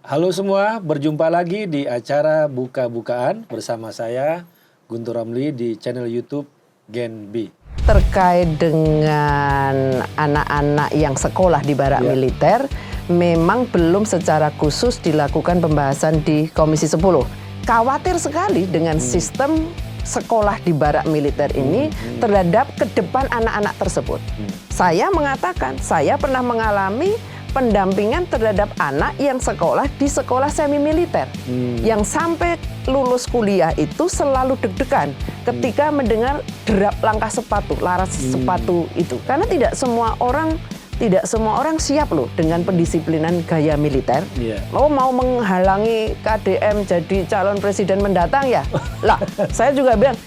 Halo semua, berjumpa lagi di acara Buka-Bukaan bersama saya Guntur Ramli di channel YouTube Gen B. Terkait dengan anak-anak yang sekolah di barak militer, memang belum secara khusus dilakukan pembahasan di Komisi 10. Khawatir sekali dengan sistem sekolah di barak militer ini terhadap ke depan anak-anak tersebut. Saya mengatakan, saya pernah mengalami pendampingan terhadap anak yang sekolah di sekolah semi militer, yang sampai lulus kuliah itu selalu deg-degan ketika mendengar derap langkah sepatu, laras sepatu itu, karena tidak semua orang siap loh dengan pendisiplinan gaya militer. Mau menghalangi KDM jadi calon presiden mendatang ya? Lah, saya juga bilang,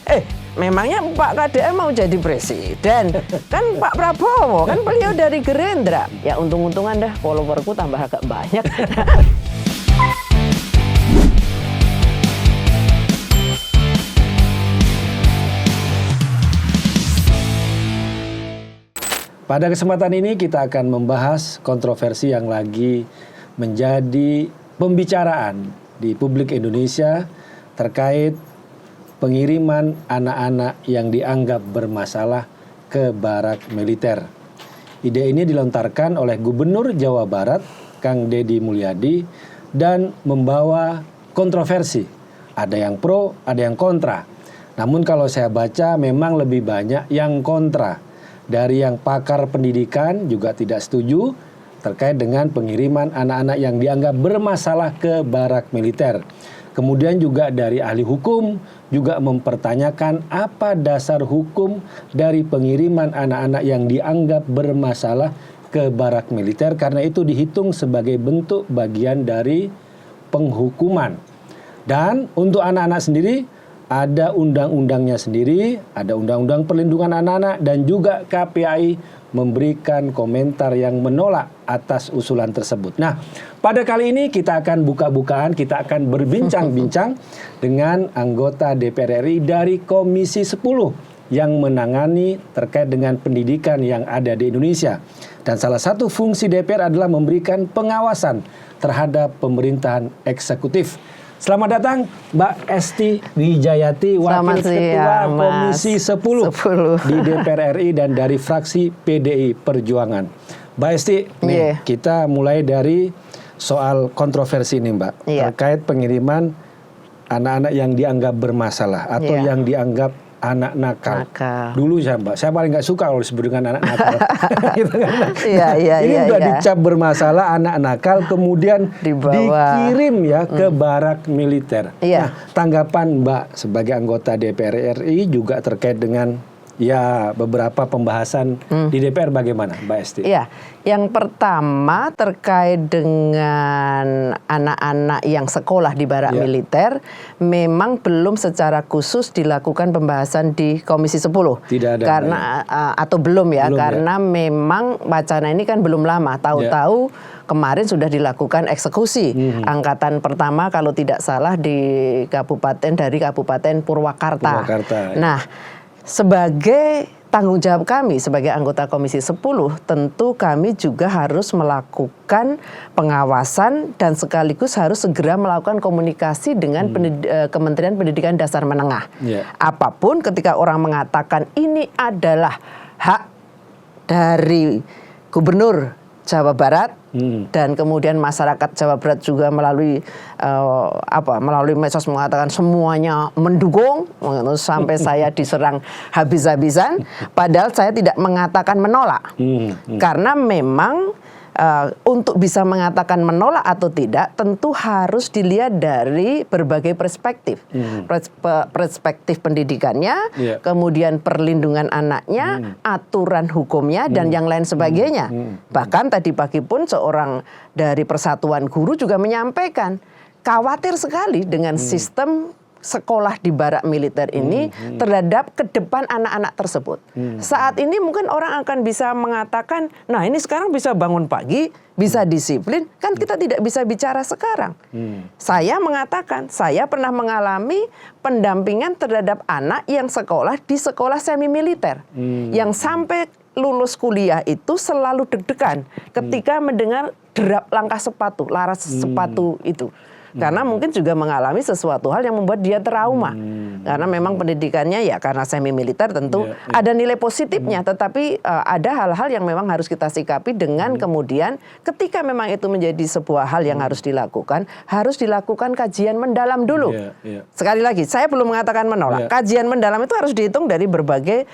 memangnya Pak KDM mau jadi presiden? Kan Pak Prabowo, kan beliau dari Gerindra. Ya untung-untungan dah followerku tambah agak banyak. Pada kesempatan ini kita akan membahas kontroversi yang lagi menjadi pembicaraan di publik Indonesia terkait pengiriman anak-anak yang dianggap bermasalah ke barak militer. Ide ini dilontarkan oleh Gubernur Jawa Barat, Kang Deddy Mulyadi, dan membawa kontroversi. Ada yang pro, ada yang kontra. Namun kalau saya baca memang lebih banyak yang kontra. Dari yang pakar pendidikan juga tidak setuju terkait dengan pengiriman anak-anak yang dianggap bermasalah ke barak militer. Kemudian juga dari ahli hukum juga mempertanyakan apa dasar hukum dari pengiriman anak-anak yang dianggap bermasalah ke barak militer, karena itu dihitung sebagai bentuk bagian dari penghukuman. Dan untuk anak-anak sendiri ada undang-undangnya sendiri, ada undang-undang perlindungan anak-anak, dan juga KPAI memberikan komentar yang menolak atas usulan tersebut. Nah, pada kali ini kita akan buka-bukaan, kita akan berbincang-bincang dengan anggota DPR RI dari Komisi 10 yang menangani terkait dengan pendidikan yang ada di Indonesia. Dan salah satu fungsi DPR adalah memberikan pengawasan terhadap pemerintahan eksekutif. Selamat datang Mbak Esti Wijayati, Wakil Ketua Komisi 10 di DPR RI dan dari fraksi PDI Perjuangan. Mbak Esti, nih, kita mulai dari soal kontroversi ini Mbak, terkait pengiriman anak-anak yang dianggap bermasalah atau yang dianggap anak nakal. Dulu saya paling nggak suka kalau disebut dengan anak nakal. Gitu kan? Ini udah dicap bermasalah, anak nakal, kemudian dikirim ya ke barak militer. Nah, tanggapan Mbak sebagai anggota DPR RI juga terkait dengan beberapa pembahasan di DPR bagaimana Mbak Esti? Yang pertama terkait dengan anak-anak yang sekolah di barak militer, memang belum secara khusus dilakukan pembahasan di Komisi 10. Tidak ada. Karena atau belum karena memang wacana ini kan belum lama. Tahu-tahu kemarin sudah dilakukan eksekusi angkatan pertama kalau tidak salah dari Kabupaten Purwakarta. Nah, sebagai tanggung jawab kami sebagai anggota Komisi 10, tentu kami juga harus melakukan pengawasan dan sekaligus harus segera melakukan komunikasi dengan Kementerian Pendidikan Dasar Menengah. Apapun ketika orang mengatakan ini adalah hak dari Gubernur Jawa Barat, dan kemudian masyarakat Jawa Barat juga melalui medsos mengatakan semuanya mendukung, sampai saya diserang habis-habisan, padahal saya tidak mengatakan menolak. Karena memang untuk bisa mengatakan menolak atau tidak tentu harus dilihat dari berbagai perspektif. Perspektif pendidikannya, kemudian perlindungan anaknya, aturan hukumnya, dan yang lain sebagainya. Bahkan tadi pagi pun seorang dari Persatuan Guru juga menyampaikan khawatir sekali dengan sistem sekolah di barak militer ini terhadap ke depan anak-anak tersebut. Saat ini mungkin orang akan bisa mengatakan, nah ini sekarang bisa bangun pagi, bisa disiplin, kan kita tidak bisa bicara sekarang. Saya mengatakan, saya pernah mengalami pendampingan terhadap anak yang sekolah di sekolah semi militer, yang sampai lulus kuliah itu selalu deg-degan ketika mendengar derap langkah sepatu, laras sepatu itu. Karena mungkin juga mengalami sesuatu hal yang membuat dia trauma. Karena memang pendidikannya ya karena semi militer tentu ada nilai positifnya, tetapi ada hal-hal yang memang harus kita sikapi dengan kemudian ketika memang itu menjadi sebuah hal yang harus dilakukan kajian mendalam dulu. Sekali lagi, saya belum mengatakan menolak. Kajian mendalam itu harus dihitung dari berbagai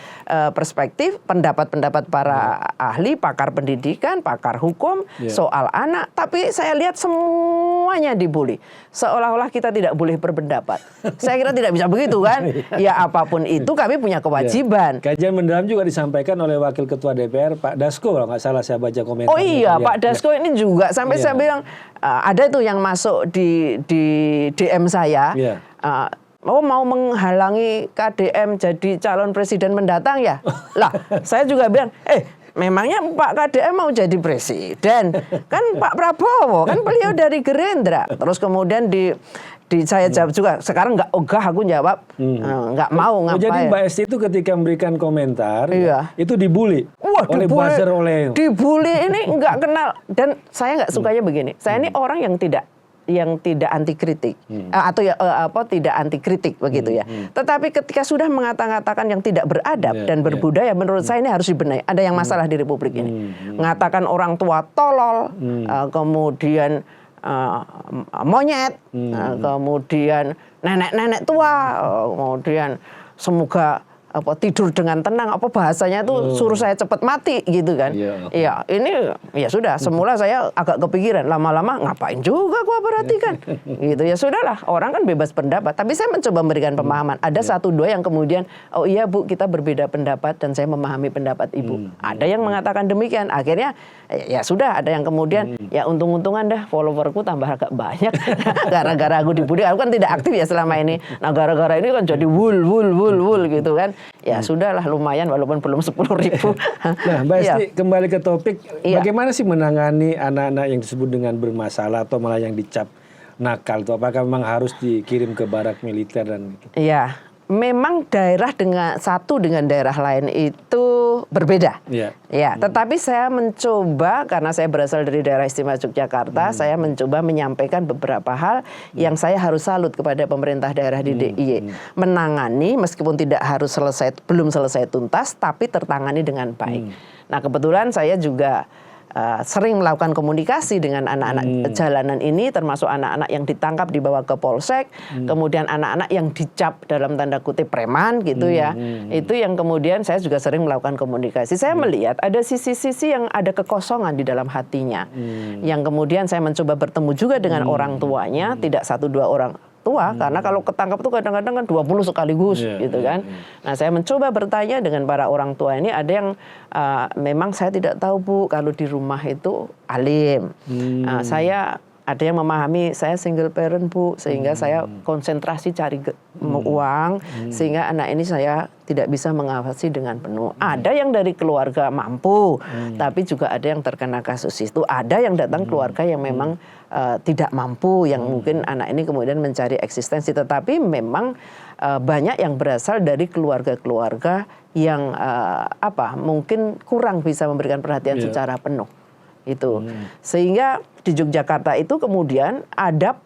perspektif, pendapat-pendapat para ahli, pakar pendidikan, pakar hukum soal anak. Tapi saya lihat semuanya dibully. Seolah-olah kita tidak boleh berpendapat. Saya kira tidak bisa begitu kan. Ya apapun itu kami punya kewajiban. Kajian mendalam juga disampaikan oleh Wakil Ketua DPR Pak Dasko kalau nggak salah saya baca komentar. Oh iya Pak Dasko ini juga sampai saya bilang ada itu yang masuk di DM saya. Mau menghalangi KDM jadi calon presiden mendatang ya. Lah saya juga bilang memangnya Pak KDM mau jadi presiden? Kan Pak Prabowo, kan beliau dari Gerindra. Terus kemudian saya jawab juga, sekarang nggak ogah aku jawab, nggak mau ngapain. Jadi Mbak Esti itu ketika memberikan komentar, itu dibully oleh buzzer, dibully ini nggak kenal. Dan saya nggak sukanya begini, saya ini orang yang tidak anti kritik atau tidak anti kritik begitu ya. Tetapi ketika sudah mengatakan yang tidak beradab dan berbudaya, menurut saya ini harus dibenahi. Ada yang masalah di Republik ini. Mengatakan orang tua tolol, kemudian monyet, kemudian nenek-nenek tua, kemudian semoga tidur dengan tenang, bahasanya itu suruh saya cepat mati gitu kan. Iya, ini ya sudah, semula saya agak kepikiran, lama-lama ngapain juga gua perhatikan. Gitu ya sudahlah, orang kan bebas pendapat, tapi saya mencoba memberikan pemahaman. Ada satu dua yang kemudian, oh iya Bu, kita berbeda pendapat dan saya memahami pendapat Ibu. Ada yang mengatakan demikian. Akhirnya ya sudah, ada yang kemudian ya untung-untungan dah followerku tambah agak banyak gara-gara aku dibully. Aku kan tidak aktif ya selama ini. Nah, gara-gara ini kan jadi wul gitu kan. Ya sudahlah, lumayan walaupun belum 10.000. Nah Mbak Esti, kembali ke topik, bagaimana sih menangani anak-anak yang disebut dengan bermasalah atau malah yang dicap nakal itu? Apakah memang harus dikirim ke barak militer dan gitu? Iya, memang daerah dengan daerah lain itu berbeda. Ya, tetapi saya mencoba, karena saya berasal dari daerah istimewa Yogyakarta, saya mencoba menyampaikan beberapa hal yang saya harus salut kepada pemerintah daerah di DIY. Menangani meskipun belum selesai tuntas, tapi tertangani dengan baik. Nah, kebetulan saya juga sering melakukan komunikasi dengan anak-anak jalanan ini, termasuk anak-anak yang ditangkap dibawa ke polsek, kemudian anak-anak yang dicap dalam tanda kutip preman gitu ya. Itu yang kemudian saya juga sering melakukan komunikasi. Saya melihat ada sisi-sisi yang ada kekosongan di dalam hatinya. Yang kemudian saya mencoba bertemu juga dengan orang tuanya, tidak 1-2 orang tua, karena kalau ketangkap itu kadang-kadang kan 20 sekaligus gitu kan. Nah, saya mencoba bertanya dengan para orang tua ini, ada yang memang saya tidak tahu Bu, kalau di rumah itu alim. Saya ada yang memahami saya single parent Bu, sehingga saya konsentrasi cari uang, sehingga anak ini saya tidak bisa mengawasi dengan penuh. Ada yang dari keluarga mampu, tapi juga ada yang terkena kasus itu. Ada yang datang keluarga yang memang tidak mampu, yang mungkin anak ini kemudian mencari eksistensi. Tetapi memang banyak yang berasal dari keluarga-keluarga yang mungkin kurang bisa memberikan perhatian secara penuh. Itu. Sehingga di Yogyakarta itu kemudian ada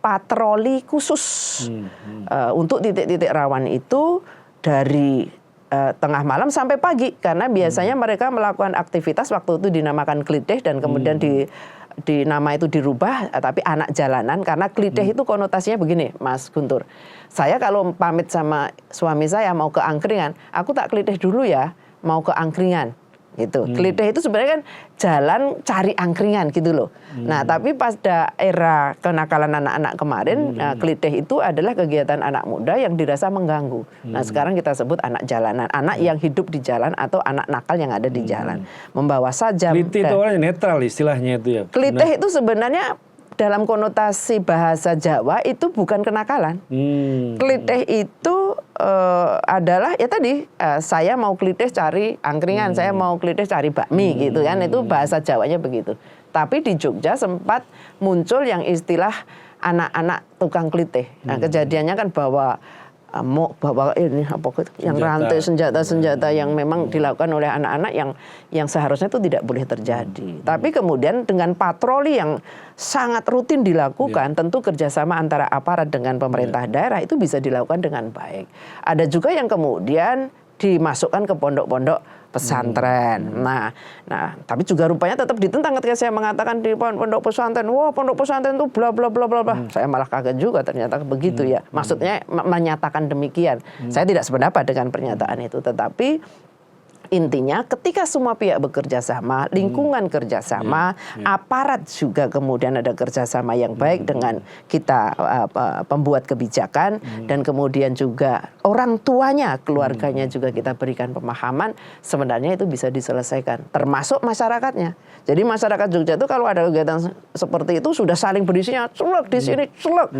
patroli khusus untuk titik-titik rawan itu dari tengah malam sampai pagi, karena biasanya mereka melakukan aktivitas waktu itu dinamakan klitih dan kemudian di nama itu dirubah, tapi anak jalanan, karena klitih itu konotasinya begini Mas Guntur, saya kalau pamit sama suami saya mau ke angkringan, aku tak klitih dulu ya, mau ke angkringan gitu. Klitih itu sebenarnya kan jalan cari angkringan gitu loh. Nah, tapi pada era kenakalan anak-anak kemarin, klitih itu adalah kegiatan anak muda yang dirasa mengganggu. Nah, sekarang kita sebut anak jalanan, anak yang hidup di jalan atau anak nakal yang ada di jalan. Membawa sajam. Klitih itu orangnya netral istilahnya itu ya. Klitih itu sebenarnya dalam konotasi bahasa Jawa itu bukan kenakalan. Klitih itu adalah ya tadi saya mau klitih cari angkringan, saya mau klitih cari bakmi gitu kan, itu bahasa Jawanya begitu. Tapi di Jogja sempat muncul yang istilah anak-anak tukang klitih. Nah, kejadiannya kan bahwa mau bawa ini apa yang rantai senjata yang memang dilakukan oleh anak-anak yang seharusnya itu tidak boleh terjadi. Tapi kemudian dengan patroli yang sangat rutin dilakukan, tentu kerjasama antara aparat dengan pemerintah daerah itu bisa dilakukan dengan baik. Ada juga yang kemudian dimasukkan ke pondok-pondok pesantren. Nah, tapi juga rupanya tetap ditentang ketika saya mengatakan di pondok pesantren, wah pondok pesantren itu bla bla bla bla bla. Saya malah kaget juga ternyata begitu ya. Maksudnya menyatakan demikian. Saya tidak sependapat dengan pernyataan itu, tetapi intinya ketika semua pihak bekerja sama, lingkungan kerjasama, aparat juga kemudian ada kerjasama yang baik dengan kita pembuat kebijakan, dan kemudian juga orang tuanya, keluarganya juga kita berikan pemahaman, sebenarnya itu bisa diselesaikan, termasuk masyarakatnya. Jadi masyarakat Jogja itu kalau ada kegiatan seperti itu sudah saling berisinya, celek di sini, celek,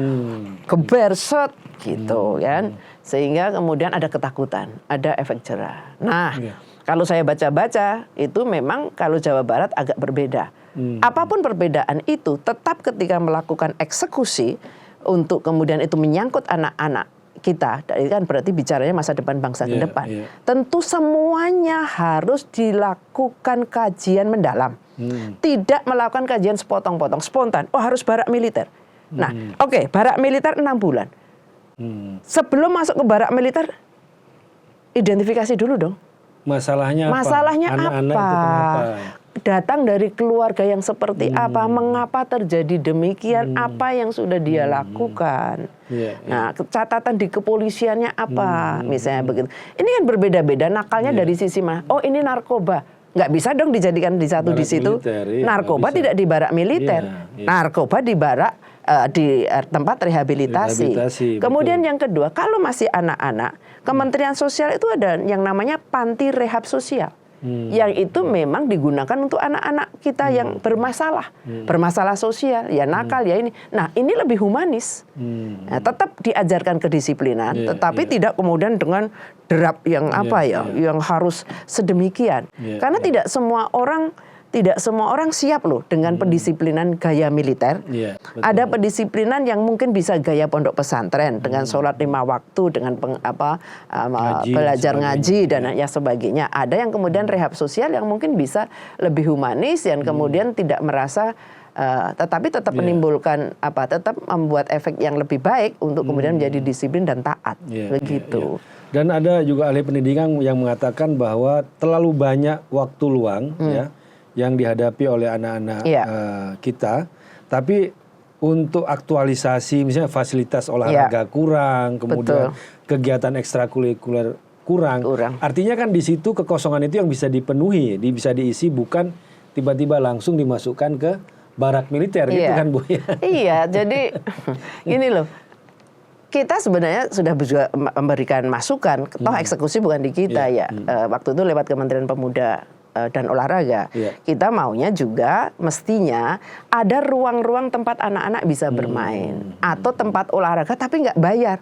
keberset gitu kan, sehingga kemudian ada ketakutan, ada efek jerah. Nah, kalau saya baca-baca, itu memang kalau Jawa Barat agak berbeda. Apapun perbedaan itu, tetap ketika melakukan eksekusi, untuk kemudian itu menyangkut anak-anak kita, itu kan berarti bicaranya masa depan bangsa ke depan. Tentu semuanya harus dilakukan kajian mendalam. Tidak melakukan kajian sepotong-potong, spontan. Oh harus barak militer. Nah, oke, barak militer 6 bulan. Sebelum masuk ke barak militer, identifikasi dulu dong. Masalahnya apa? Masalahnya Anak-anak apa? itu kenapa? Datang dari keluarga yang seperti apa? Mengapa terjadi demikian? Apa yang sudah dia lakukan? Nah, catatan di kepolisiannya apa? Misalnya begitu. Ini kan berbeda-beda nakalnya dari sisi mana? Oh, ini narkoba. Nggak bisa dong dijadikan di satu Barak di situ. Militer, Narkoba tidak di barak militer. Narkoba di barak di tempat rehabilitasi. Kemudian yang kedua, kalau masih anak-anak, Kementerian Sosial itu ada yang namanya panti rehab sosial. Yang itu memang digunakan untuk anak-anak kita yang bermasalah. Bermasalah sosial, ya nakal, ya ini. Nah, ini lebih humanis. Nah, tetap diajarkan kedisiplinan, tetapi tidak kemudian dengan derap yang yang harus sedemikian. Karena tidak semua orang siap loh dengan pendisiplinan gaya militer. Ada pendisiplinan yang mungkin bisa gaya pondok pesantren dengan sholat 5 waktu, dengan belajar ngaji dan sebagainya. Ada yang kemudian rehab sosial yang mungkin bisa lebih humanis dan kemudian tidak merasa tetapi tetap menimbulkan tetap membuat efek yang lebih baik untuk kemudian menjadi disiplin dan taat. Begitu. Dan ada juga ahli pendidikan yang mengatakan bahwa terlalu banyak waktu luang yang dihadapi oleh anak-anak kita, tapi untuk aktualisasi misalnya fasilitas olahraga kurang, kemudian kegiatan ekstrakurikuler kurang. Artinya kan di situ kekosongan itu yang bisa dipenuhi, bisa diisi, bukan tiba-tiba langsung dimasukkan ke barak militer gitu kan Bu ya. Iya, jadi gini loh. Kita sebenarnya sudah juga memberikan masukan, toh eksekusi bukan di kita waktu itu lewat Kementerian Pemuda dan Olahraga. Kita maunya juga mestinya ada ruang-ruang tempat anak-anak bisa bermain atau tempat olahraga tapi nggak bayar.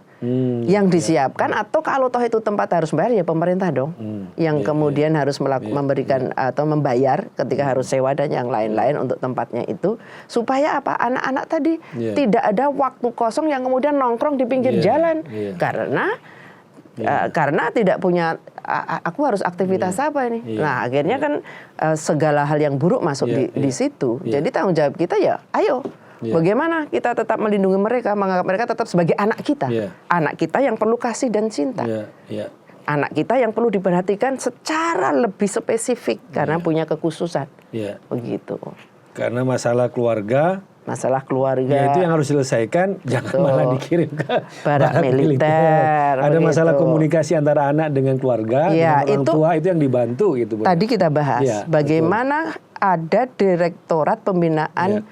Yang disiapkan atau kalau toh itu tempat harus bayar ya pemerintah dong. Yang kemudian harus memberikan atau membayar ketika harus sewa dan yang lain-lain untuk tempatnya itu, supaya apa? Anak-anak tadi tidak ada waktu kosong yang kemudian nongkrong di pinggir jalan karena tidak punya aku harus aktivitas apa ini. Nah, akhirnya kan segala hal yang buruk masuk di situ. Jadi tanggung jawab kita ayo bagaimana kita tetap melindungi mereka, menganggap mereka tetap sebagai anak kita. Anak kita yang perlu kasih dan cinta. Anak kita yang perlu diperhatikan secara lebih spesifik karena punya kekhususan. Begitu. Karena masalah keluarga itu yang harus diselesaikan. Jangan malah dikirim ke barak militer. Ada masalah komunikasi antara anak dengan keluarga, dengan orang tua, itu yang dibantu gitu. Tadi kita bahas bagaimana ada Direktorat Pembinaan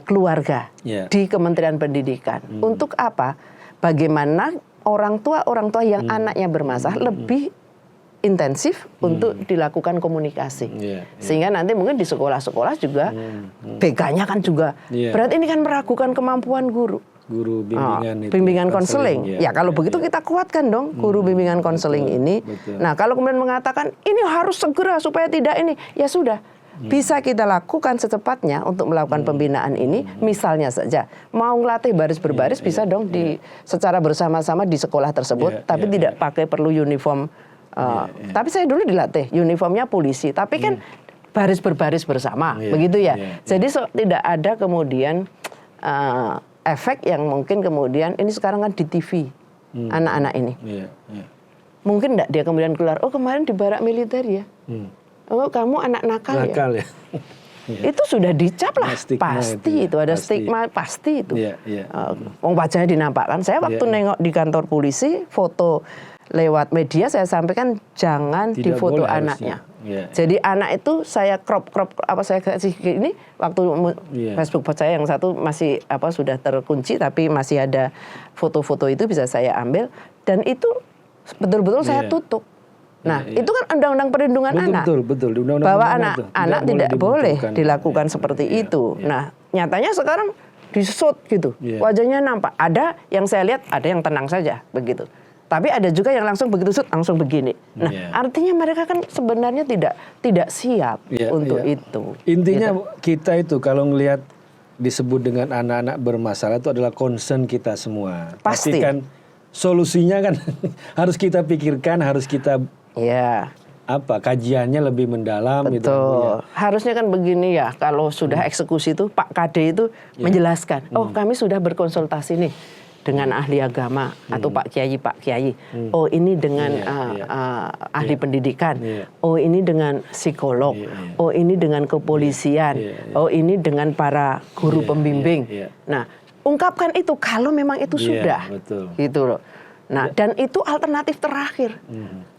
Keluarga di Kementerian Pendidikan. Untuk apa? Bagaimana orang tua yang anaknya bermasalah lebih intensif untuk dilakukan komunikasi. Sehingga nanti mungkin di sekolah-sekolah juga BK-nya kan juga. Berarti ini kan meragukan kemampuan guru bimbingan bimbingan konseling. Ya kalau begitu kita kuatkan dong guru bimbingan konseling ini. Nah, kalau kemudian mengatakan ini harus segera supaya tidak ini, ya sudah. bisa kita lakukan secepatnya untuk melakukan pembinaan ini. Misalnya saja mau ngelatih baris berbaris bisa dong secara bersama-sama di sekolah tersebut, tapi tidak pakai perlu uniform. Tapi saya dulu dilatih uniformnya polisi, tapi kan baris berbaris bersama, begitu ya. Jadi tidak ada kemudian efek yang mungkin kemudian ini sekarang kan di TV anak-anak ini. Mungkin enggak dia kemudian keluar, oh kemarin di barak militer ya. Oh kamu anak nakal ya. Itu sudah dicap lah, pasti itu ada stigma, pasti itu. Wajahnya dinampakkan. Saya waktu nengok di kantor polisi, foto lewat media saya sampaikan jangan difoto anaknya. Jadi anak itu saya crop saya kasih ini waktu Facebook saya yang satu masih sudah terkunci tapi masih ada foto-foto itu bisa saya ambil dan itu betul-betul saya tutup. Nah, itu kan undang-undang perlindungan anak. Betul. Bahwa anak tidak boleh dilakukan seperti itu. Nah, nyatanya sekarang disut gitu. Wajahnya nampak. Ada yang saya lihat, ada yang tenang saja begitu. Tapi ada juga yang langsung begitu sut langsung begini. Nah, artinya mereka kan sebenarnya tidak siap untuk itu. Intinya kita itu kalau ngelihat disebut dengan anak-anak bermasalah itu adalah concern kita semua. Pasti. Tapi kan solusinya kan harus kita pikirkan, harus kita kajiannya lebih mendalam. Betul. Gitu, harusnya kan begini ya, kalau sudah eksekusi itu Pak Kade itu menjelaskan, oh kami sudah berkonsultasi nih dengan ahli agama atau Pak Kiai. Oh ini dengan ahli pendidikan. Oh ini dengan psikolog. Oh ini dengan kepolisian. Oh ini dengan para guru pembimbing. Nah, ungkapkan itu kalau memang itu sudah. Gitu loh. Nah, dan itu alternatif terakhir.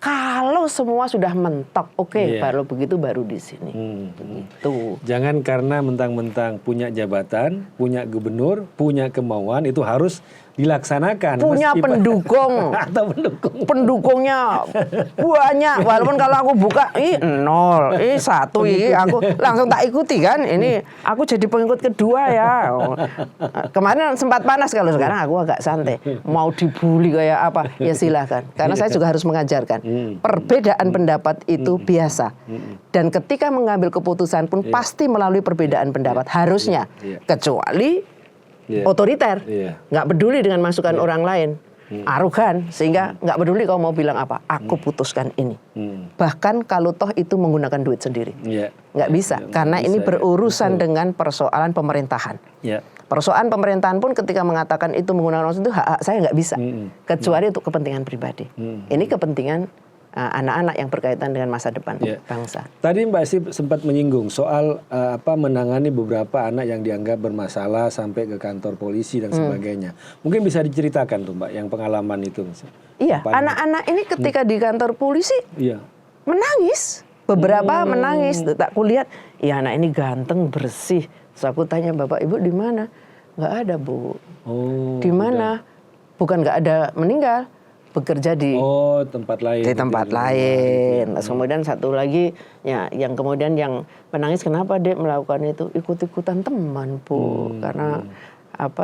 Kalau semua sudah mentok, baru begitu baru di sini. Begitu. Jangan karena mentang-mentang punya jabatan, punya gubernur, punya kemauan itu harus dilaksanakan. Punya pendukung. Atau pendukung. Pendukungnya banyak. Walaupun kalau aku buka, 0, 1, aku langsung tak ikuti kan. Ini aku jadi pengikut kedua ya. Kemarin sempat panas, kalau sekarang aku agak santai. Mau dibully kayak apa, ya silahkan. Karena saya juga harus mengajarkan. Perbedaan pendapat itu biasa. Dan ketika mengambil keputusan pun pasti melalui perbedaan pendapat. Harusnya. Kecuali otoriter, nggak peduli dengan masukan orang lain, arogan, sehingga nggak peduli kau mau bilang apa, aku putuskan ini. Bahkan kalau toh itu menggunakan duit sendiri, nggak bisa, karena ini berurusan dengan persoalan pemerintahan. Persoalan pemerintahan pun ketika mengatakan itu menggunakan uang itu hak saya nggak bisa, kecuali untuk kepentingan pribadi. Ini kepentingan anak-anak yang berkaitan dengan masa depan bangsa. Tadi Mbak Sip sempat menyinggung soal menangani beberapa anak yang dianggap bermasalah sampai ke kantor polisi dan sebagainya. Mungkin bisa diceritakan tuh Mbak yang pengalaman itu. Iya, anak-anak ini ketika di kantor polisi menangis. Beberapa menangis. Tak kulihat, ya anak ini ganteng, bersih. Terus aku tanya, Bapak Ibu di mana? Nggak ada, Bu. Di mana? Bukan nggak ada meninggal. Bekerja di tempat lain. Di tempat lain. Terus kemudian satu lagi yang kemudian yang menangis, kenapa Dek melakukan itu? Ikut-ikutan teman, Bu. Karena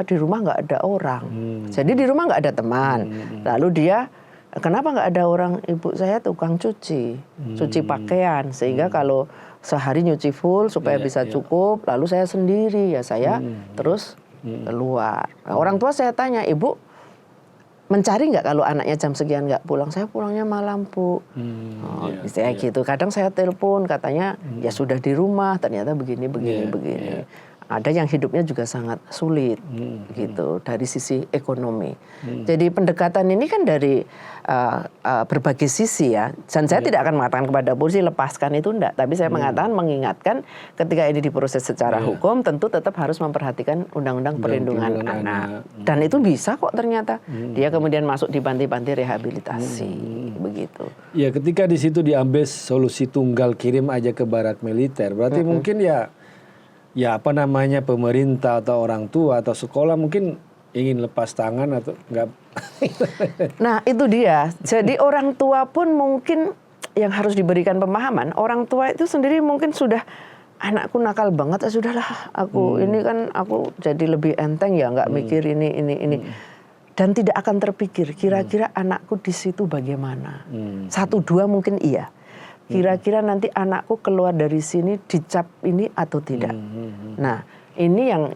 di rumah nggak ada orang. Jadi di rumah nggak ada teman. Lalu dia, kenapa nggak ada orang? Ibu saya tukang cuci pakaian, sehingga kalau sehari nyuci full supaya bisa cukup, lalu saya sendiri saya terus keluar. Nah, orang tua saya tanya, Ibu mencari nggak kalau anaknya jam sekian nggak pulang? Saya pulangnya malam, Bu. Saya gitu. Kadang saya telepon, katanya ya sudah di rumah, ternyata begini. Ada yang hidupnya juga sangat sulit, gitu, dari sisi ekonomi. Jadi pendekatan ini kan dari berbagai sisi ya. Dan saya tidak akan mengatakan kepada polisi lepaskan itu, enggak. Tapi saya mengatakan, mengingatkan ketika ini diproses secara hukum, tentu tetap harus memperhatikan undang-undang perlindungan anak. Dan itu bisa kok ternyata. Dia kemudian masuk di panti-panti rehabilitasi, begitu. Ya, ketika di situ diambil solusi tunggal kirim aja ke barak militer, berarti mungkin pemerintah atau orang tua atau sekolah mungkin ingin lepas tangan atau enggak. Nah, itu dia. Jadi orang tua pun mungkin yang harus diberikan pemahaman. Orang tua itu sendiri mungkin sudah, anakku nakal banget, sudahlah ini kan aku jadi lebih enteng ya, nggak mikir ini. Dan tidak akan terpikir kira-kira anakku di situ bagaimana. 1, 2 mungkin iya. kira-kira nanti anakku keluar dari sini dicap ini atau tidak. Nah, ini yang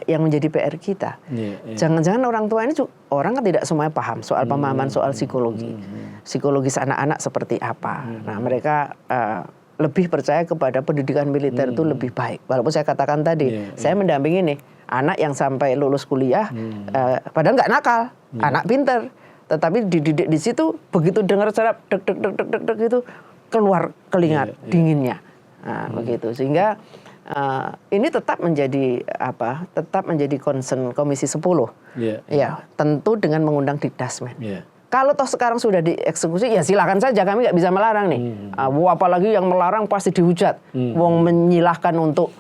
menjadi PR kita. Jangan-jangan orang tua ini orang kan tidak semuanya paham soal pemahaman soal psikologis anak-anak seperti apa. Nah, mereka lebih percaya kepada pendidikan militer itu lebih baik. Walaupun saya katakan tadi, saya mendampingi nih anak yang sampai lulus kuliah, padahal nggak nakal, anak pinter. Tetapi dididik di situ, begitu dengar serap deg itu keluar keringat dinginnya, begitu. Sehingga ini tetap menjadi concern Komisi 10, ya tentu dengan mengundang Dikdasmen. Kalau toh sekarang sudah dieksekusi, ya silakan saja, kami nggak bisa melarang nih. Apalagi yang melarang pasti dihujat. Wong menyilahkan untuk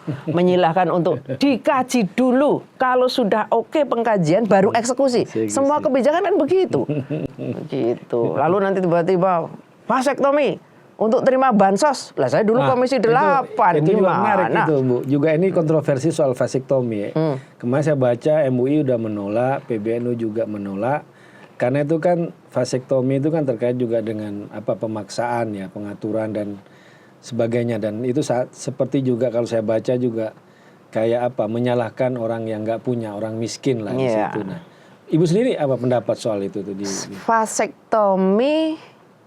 dikaji dulu. Kalau sudah oke pengkajian, baru eksekusi. Semua kebijakan kan begitu. Begitu. Lalu nanti tiba-tiba vasektomi untuk terima bansos. Lah saya dulu Komisi 8. Itu juga menarik itu, Bu. Juga ini kontroversi soal vasektomi. Kemarin saya baca MUI udah menolak, PBNU juga menolak. Karena itu kan vasektomi itu kan terkait juga dengan pemaksaan ya, pengaturan dan sebagainya, dan itu seperti juga kalau saya baca juga kayak menyalahkan orang yang nggak punya, orang miskin lah di situ. Nah, Ibu sendiri apa pendapat soal itu tuh? Vasektomi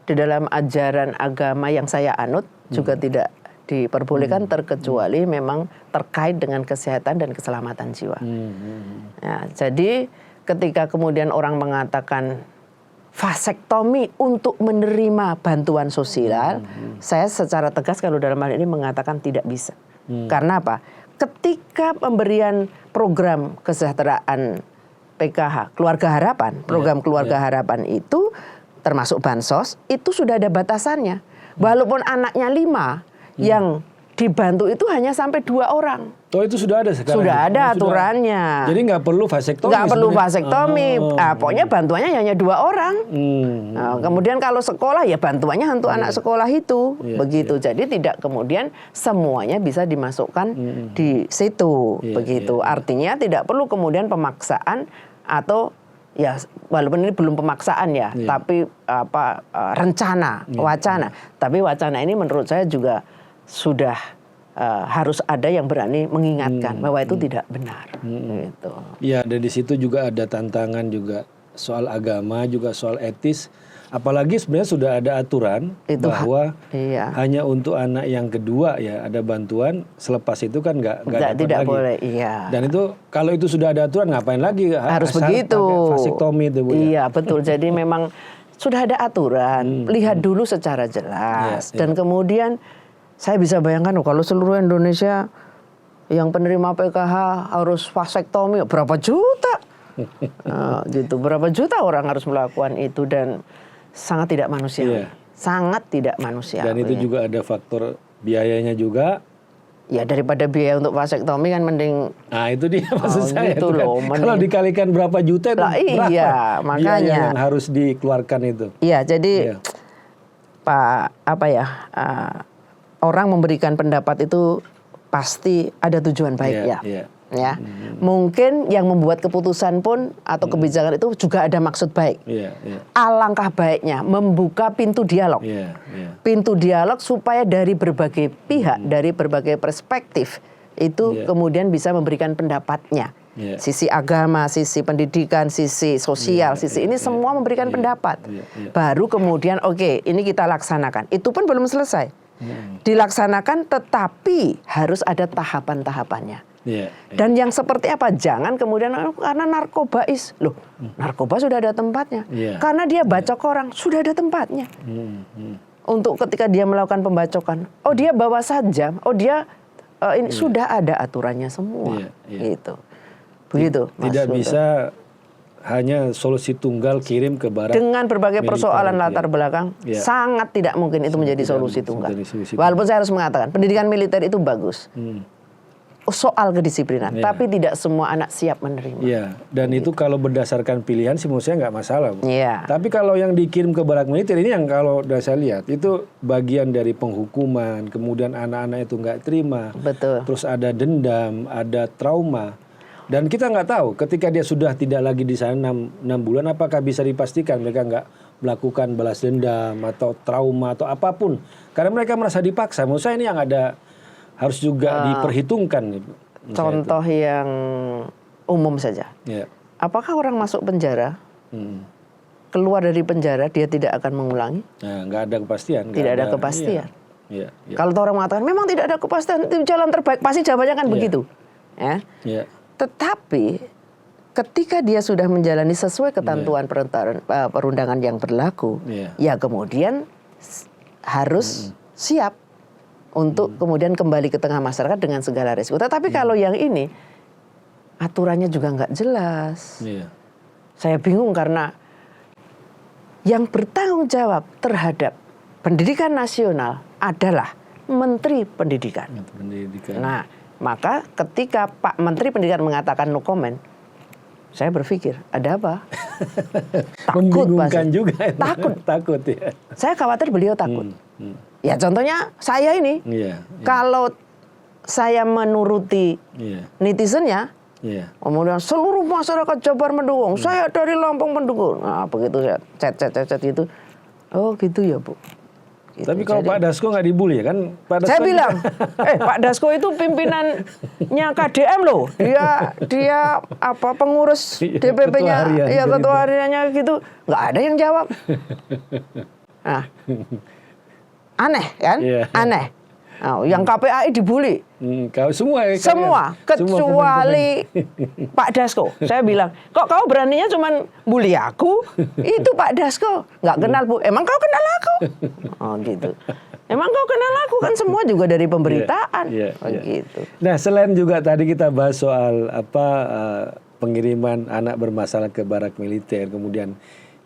di dalam ajaran agama yang saya anut juga tidak diperbolehkan terkecuali memang terkait dengan kesehatan dan keselamatan jiwa. Nah, jadi ketika kemudian orang mengatakan vasektomi untuk menerima bantuan sosial, saya secara tegas kalau dalam hal ini mengatakan tidak bisa. Karena apa? Ketika pemberian program kesejahteraan PKH, Keluarga Harapan, program Keluarga Harapan itu termasuk bansos, itu sudah ada batasannya. Walaupun anaknya 5, yang dibantu itu hanya sampai 2 orang. Oh, itu sudah ada sekarang? Sudah ada aturannya. Jadi nggak perlu vasektomi? Nggak perlu vasektomi. Pokoknya bantuannya hanya 2 orang. Nah, kemudian kalau sekolah ya bantuannya untuk anak sekolah itu. Begitu. Jadi tidak kemudian semuanya bisa dimasukkan di situ. Begitu. Artinya tidak perlu kemudian pemaksaan atau ya walaupun ini belum pemaksaan ya, tapi rencana, wacana. Tapi wacana ini menurut saya juga sudah harus ada yang berani mengingatkan bahwa itu tidak benar. Gitu. Ya, dan di situ juga ada tantangan juga soal agama, juga soal etis. Apalagi sebenarnya sudah ada aturan itu bahwa hanya untuk anak yang kedua ya ada bantuan, selepas itu kan nggak tidak lagi. Boleh. Iya. Dan itu kalau itu sudah ada aturan ngapain lagi? Harus begitu. Vasektomi itu, Bu. Iya, betul. Jadi memang sudah ada aturan. Lihat dulu secara jelas dan kemudian saya bisa bayangkan kalau seluruh Indonesia yang penerima PKH harus vasektomi berapa juta, gitu, berapa juta orang harus melakukan itu dan sangat tidak manusiawi, sangat tidak manusiawi. Dan itu juga ada faktor biayanya juga. Ya daripada biaya untuk vasektomi kan mending. Nah itu dia maksud saya gitu itu loh, kan. Kalau dikalikan berapa juta itu berapa makanya biaya yang harus dikeluarkan itu. Iya jadi orang memberikan pendapat itu pasti ada tujuan baik ya. Mungkin yang membuat keputusan pun atau kebijakan itu juga ada maksud baik. Alangkah baiknya membuka pintu dialog. Pintu dialog supaya dari berbagai pihak, dari berbagai perspektif itu kemudian bisa memberikan pendapatnya. Sisi agama, sisi pendidikan, sisi sosial, sisi ini semua memberikan pendapat. Baru kemudian ini kita laksanakan. Itu pun belum selesai. Dilaksanakan tetapi harus ada tahapan-tahapannya. Dan yang seperti apa? Jangan kemudian karena narkobais. Loh, narkoba sudah ada tempatnya. Karena dia bacok orang, sudah ada tempatnya. Untuk ketika dia melakukan pembacokan, dia bawa sajam, dia ini sudah ada aturannya semua. Gitu. Begitu, Mas. Tidak bisa hanya solusi tunggal kirim ke barat. Dengan berbagai persoalan latar belakang, sangat tidak mungkin itu menjadi solusi tunggal. Walaupun saya harus mengatakan, pendidikan militer itu bagus. Soal kedisiplinan, tapi tidak semua anak siap menerima. Dan itu kalau berdasarkan pilihan sih menurut saya nggak masalah, Bu. Tapi kalau yang dikirim ke barak militer ini yang kalau udah saya lihat itu bagian dari penghukuman, kemudian anak-anak itu nggak terima. Betul. Terus ada dendam, ada trauma. Dan kita nggak tahu ketika dia sudah tidak lagi di sana 6 bulan apakah bisa dipastikan mereka nggak melakukan balas dendam atau trauma atau apapun. Karena mereka merasa dipaksa. Menurut saya ini yang harus juga diperhitungkan. Contoh yang umum saja. Ya. Apakah orang masuk penjara, keluar dari penjara dia tidak akan mengulangi? Nah, nggak ada kepastian. Tidak ada kepastian. Iya. Kalau orang mengatakan memang tidak ada kepastian, itu jalan terbaik, pasti jawabannya kan begitu. Ya. Iya. Tetapi ketika dia sudah menjalani sesuai ketentuan perundangan yang berlaku, ya kemudian harus siap untuk kemudian kembali ke tengah masyarakat dengan segala risiko. Tetapi kalau yang ini aturannya juga nggak jelas. Saya bingung karena yang bertanggung jawab terhadap pendidikan nasional adalah Menteri Pendidikan. Nah, maka ketika Pak Menteri Pendidikan mengatakan no comment, saya berpikir ada apa? Takut pasti. Juga. Takut ya. Saya khawatir beliau takut. Ya contohnya saya ini, kalau saya menuruti netizennya, kemudian seluruh masyarakat Jabar mendukung, saya dari Lampung mendukung. Nah begitu saya chat gitu. Oh gitu ya Bu. Gitu. Tapi kalau Pak Dasko nggak dibully ya kan? Pak Dasko saya bilang, Pak Dasko itu pimpinannya KDM loh. Dia apa pengurus DPP-nya, ya ketua hariannya gitu. Nggak ada yang jawab. Nah, aneh kan? Aneh. Nah, yang KPAI dibully. Semua kecuali Pak Dasko. Saya bilang, kok kau beraninya cuman bully aku? Itu Pak Dasko. Nggak kenal Bu. Emang kau kenal aku? Oh gitu. Emang kau kenal aku? Kan semua juga dari pemberitaan. Gitu. Nah selain juga tadi kita bahas soal pengiriman anak bermasalah ke barak militer, kemudian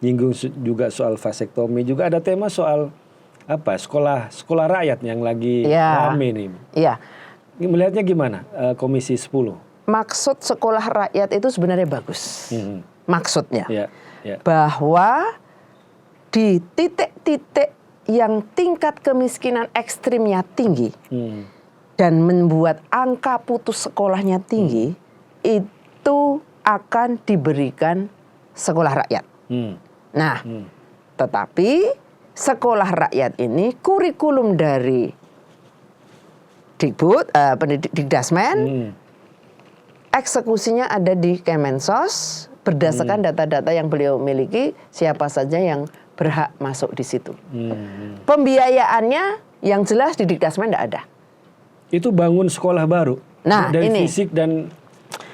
nyinggung juga soal vasektomi, juga ada tema soal sekolah rakyat yang lagi rame nih. Iya. Melihatnya gimana Komisi 10? Maksud sekolah rakyat itu sebenarnya bagus. Maksudnya bahwa di titik-titik yang tingkat kemiskinan ekstrimnya tinggi dan membuat angka putus sekolahnya tinggi, itu akan diberikan sekolah rakyat. Nah, tetapi sekolah rakyat ini kurikulum dari Dikdasmen, eksekusinya ada di Kemensos berdasarkan data-data yang beliau miliki, siapa saja yang berhak masuk di situ. Pembiayaannya yang jelas di Dikdasmen tidak ada. Itu bangun sekolah baru. Nah, dari ini fisik dan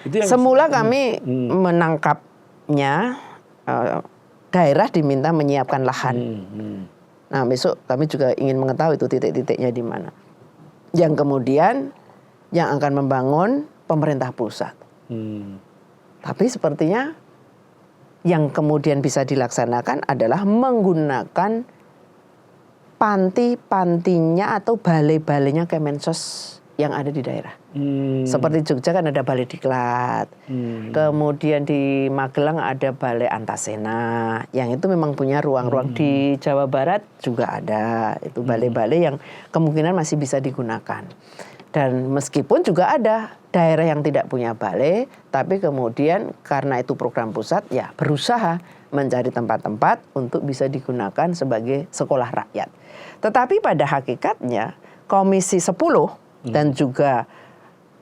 itu yang semula kami menangkapnya. Daerah diminta menyiapkan lahan. Nah besok kami juga ingin mengetahui itu titik-titiknya di mana. Yang kemudian yang akan membangun pemerintah pusat. Tapi sepertinya yang kemudian bisa dilaksanakan adalah menggunakan panti-pantinya atau balai-balainya Kemensos yang ada di daerah. Seperti Jogja kan ada Balai Diklat. Kemudian di Magelang ada Balai Antasena. Yang itu memang punya ruang-ruang. Di Jawa Barat juga ada. Itu balai-balai yang kemungkinan masih bisa digunakan. Dan meskipun juga ada daerah yang tidak punya balai, tapi kemudian karena itu program pusat, ya berusaha mencari tempat-tempat untuk bisa digunakan sebagai sekolah rakyat. Tetapi pada hakikatnya Komisi 10 dan juga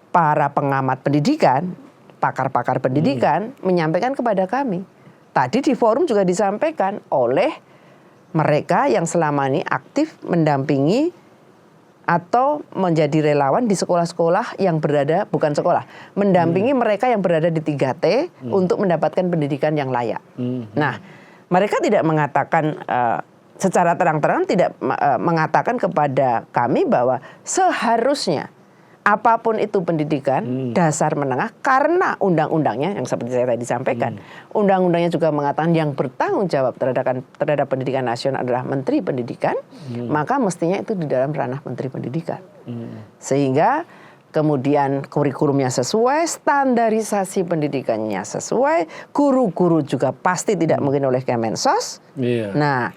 para pengamat pendidikan, pakar-pakar pendidikan menyampaikan kepada kami. Tadi di forum juga disampaikan oleh mereka yang selama ini aktif mendampingi atau menjadi relawan di sekolah-sekolah yang berada, bukan sekolah, mendampingi mereka yang berada di 3T untuk mendapatkan pendidikan yang layak. Nah, mereka tidak mengatakan secara terang-terangan, tidak mengatakan kepada kami bahwa seharusnya apapun itu pendidikan dasar menengah, karena undang-undangnya yang seperti saya tadi sampaikan, undang-undangnya juga mengatakan yang bertanggung jawab terhadap pendidikan nasional adalah Menteri Pendidikan, maka mestinya itu di dalam ranah Menteri Pendidikan. Sehingga kemudian kurikulumnya sesuai, standarisasi pendidikannya sesuai, guru-guru juga pasti tidak mungkin oleh Kemensos. Nah,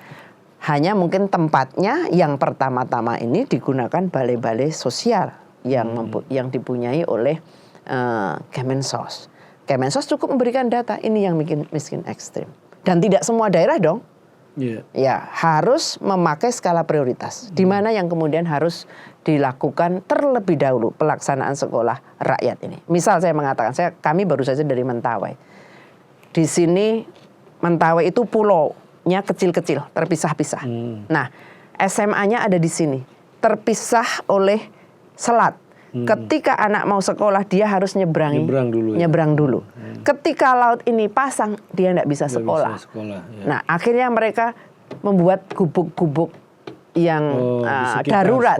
hanya mungkin tempatnya yang pertama-tama ini digunakan balai-balai sosial yang dipunyai oleh Kemensos. Kemensos cukup memberikan data, ini yang bikin miskin ekstrim. Dan tidak semua daerah dong. Ya, harus memakai skala prioritas. Di mana yang kemudian harus dilakukan terlebih dahulu pelaksanaan sekolah rakyat ini. Misal saya mengatakan, kami baru saja dari Mentawai. Di sini Mentawai itu pulaunya kecil-kecil, terpisah-pisah. Nah, SMA-nya ada di sini, terpisah oleh selat. Ketika anak mau sekolah, dia harus nyebrang dulu. Ketika laut ini pasang, dia tidak bisa sekolah. Nah, akhirnya mereka membuat gubuk-gubuk yang darurat,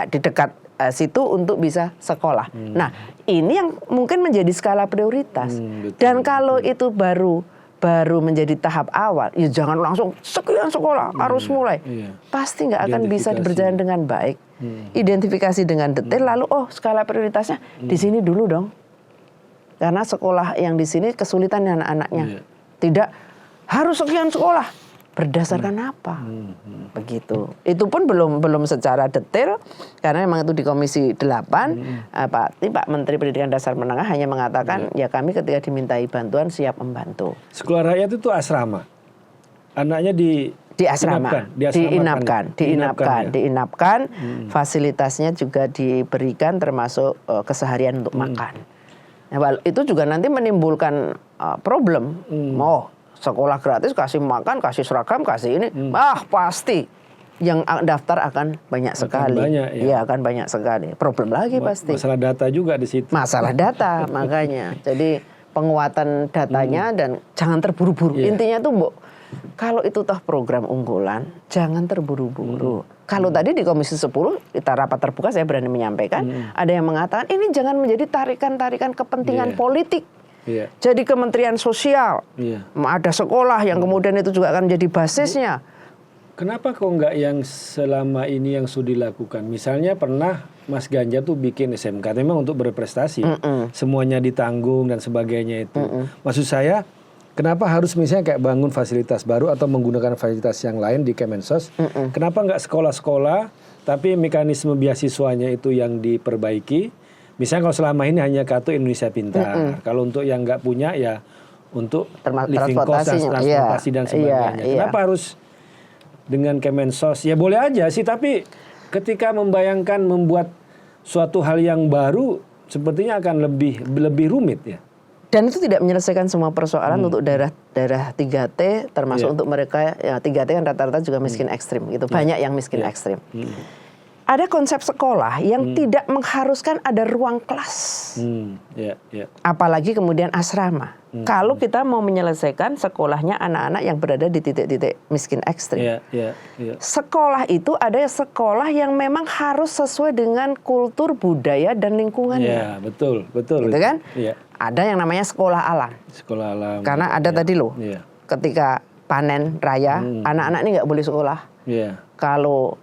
di dekat situ untuk bisa sekolah. Nah, ini yang mungkin menjadi skala prioritas. Dan kalau itu baru menjadi tahap awal, ya jangan langsung sekian sekolah harus mulai. Pasti nggak akan bisa berjalan dengan baik. Identifikasi dengan detail, lalu skala prioritasnya di sini dulu dong. Karena sekolah yang di sini kesulitan anak-anaknya. Tidak harus sekian sekolah. Berdasarkan apa? Begitu. Itu pun belum secara detail karena memang itu di Komisi 8 Pak Menteri Pendidikan Dasar Menengah hanya mengatakan ya kami ketika dimintai bantuan siap membantu. Sekolah rakyat itu asrama. Anaknya diinapkan, fasilitasnya juga diberikan termasuk keseharian untuk makan. Nah, itu juga nanti menimbulkan problem. Sekolah gratis, kasih makan, kasih seragam, kasih ini, pasti yang daftar akan banyak sekali. Akan banyak sekali. Problem lagi pasti. Masalah data juga di situ. Masalah data makanya. Jadi penguatan datanya dan jangan terburu-buru. Intinya tuh kalau itu toh program unggulan, jangan terburu-buru. Kalau tadi di Komisi 10, kita rapat terbuka saya berani menyampaikan, ada yang mengatakan ini jangan menjadi tarikan-tarikan kepentingan politik. Jadi Kementerian Sosial, ada sekolah yang kemudian itu juga akan menjadi basisnya. Kenapa kok nggak yang selama ini yang sudah dilakukan? Misalnya pernah Mas Ganjar tuh bikin SMK memang untuk berprestasi, semuanya ditanggung dan sebagainya itu. Maksud saya, kenapa harus misalnya kayak bangun fasilitas baru atau menggunakan fasilitas yang lain di Kemensos? Kenapa nggak sekolah-sekolah, tapi mekanisme beasiswanya itu yang diperbaiki? Misalnya kalau selama ini hanya kartu Indonesia Pintar, kalau untuk yang nggak punya ya untuk living cost, transportasi dan sebagainya. Kenapa harus dengan Kemensos? Ya boleh aja sih, tapi ketika membuat suatu hal yang baru, sepertinya akan lebih rumit ya. Dan itu tidak menyelesaikan semua persoalan untuk daerah 3T, termasuk untuk mereka ya 3T kan rata-rata juga miskin ekstrim gitu. Banyak yang miskin ekstrim. Ada konsep sekolah yang tidak mengharuskan ada ruang kelas. Apalagi kemudian asrama. Kalau kita mau menyelesaikan sekolahnya anak-anak yang berada di titik-titik miskin ekstrim. Sekolah itu ada sekolah yang memang harus sesuai dengan kultur, budaya, dan lingkungannya. Betul. Gitu kan? Ada yang namanya sekolah alam. Sekolah alam. Karena ada tadi loh, ketika panen raya, anak-anak ini nggak boleh sekolah. Kalau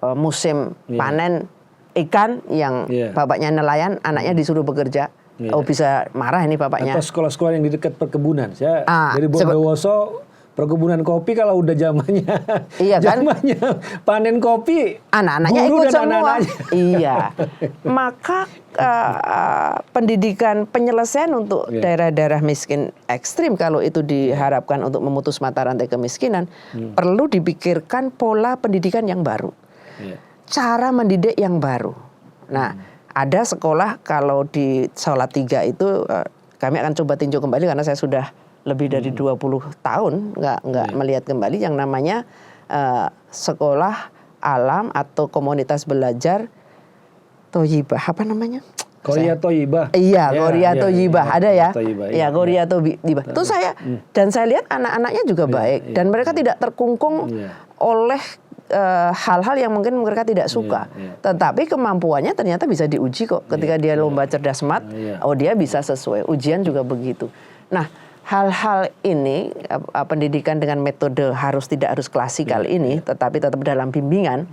musim panen ikan yang bapaknya nelayan, anaknya disuruh bekerja. Bisa marah ini bapaknya. Atau sekolah-sekolah yang di dekat perkebunan. Saya dari Bondowoso, perkebunan kopi kalau udah zamannya panen kopi, anak-anaknya ikut semua. Maka pendidikan penyelesaian untuk daerah-daerah miskin ekstrim kalau itu diharapkan untuk memutus mata rantai kemiskinan, perlu dipikirkan pola pendidikan yang baru. Cara mendidik yang baru. Nah, ada sekolah kalau di Salatiga itu kami akan coba tinjau kembali karena saya sudah lebih dari 20 tahun nggak melihat kembali yang namanya sekolah alam atau komunitas belajar Toyibah, apa namanya? Korea Toyibah. Korea Toyibah ada ya. Korea Toyibah. Itu saya lihat anak-anaknya juga baik dan mereka tidak terkungkung oleh hal-hal yang mungkin mereka tidak suka. Tetapi kemampuannya ternyata bisa diuji kok ketika dia lomba cerdas mat. Dia bisa sesuai. Ujian juga begitu. Nah, hal-hal ini pendidikan dengan metode tidak harus klasikal ini, tetapi tetap dalam bimbingan.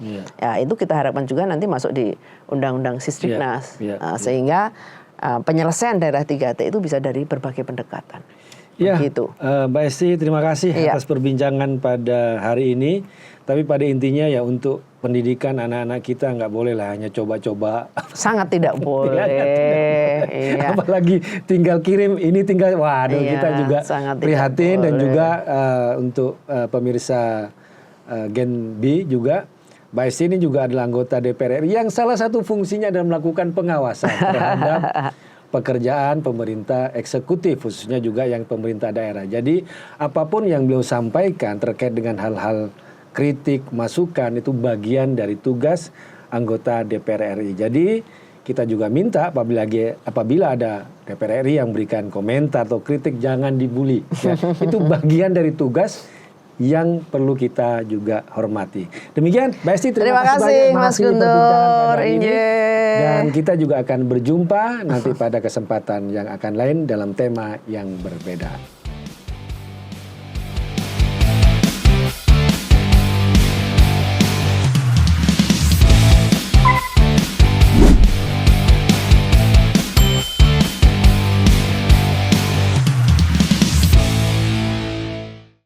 Itu kita harapkan juga nanti masuk di Undang-Undang Sisdiknas. Sehingga penyelesaian daerah 3T itu bisa dari berbagai pendekatan. Ya, Begitu. Mbak Esti, terima kasih Iya. atas perbincangan pada hari ini. Tapi pada intinya ya untuk pendidikan anak-anak kita nggak boleh lah hanya coba-coba. Sangat tidak boleh. Iya. Apalagi tinggal kirim, ini tinggal, waduh Iya, kita juga sangat tidak prihatin dan boleh. juga untuk pemirsa Gen B juga. Mbak Esti ini juga adalah anggota DPR RI yang salah satu fungsinya adalah melakukan pengawasan terhadap pekerjaan pemerintah eksekutif, khususnya juga yang pemerintah daerah. Jadi apapun yang beliau sampaikan terkait dengan hal-hal kritik, masukan itu bagian dari tugas anggota DPR RI. Jadi kita juga minta apabila ada DPR RI yang berikan komentar atau kritik jangan dibully. Ya. Itu bagian dari tugas yang perlu kita juga hormati. Demikian, Mbak Esti, terima kasih banyak Mas masih Guntur. perbincangan pada hari ini. Injek. Dan kita juga akan berjumpa nanti pada kesempatan yang akan lain dalam tema yang berbeda.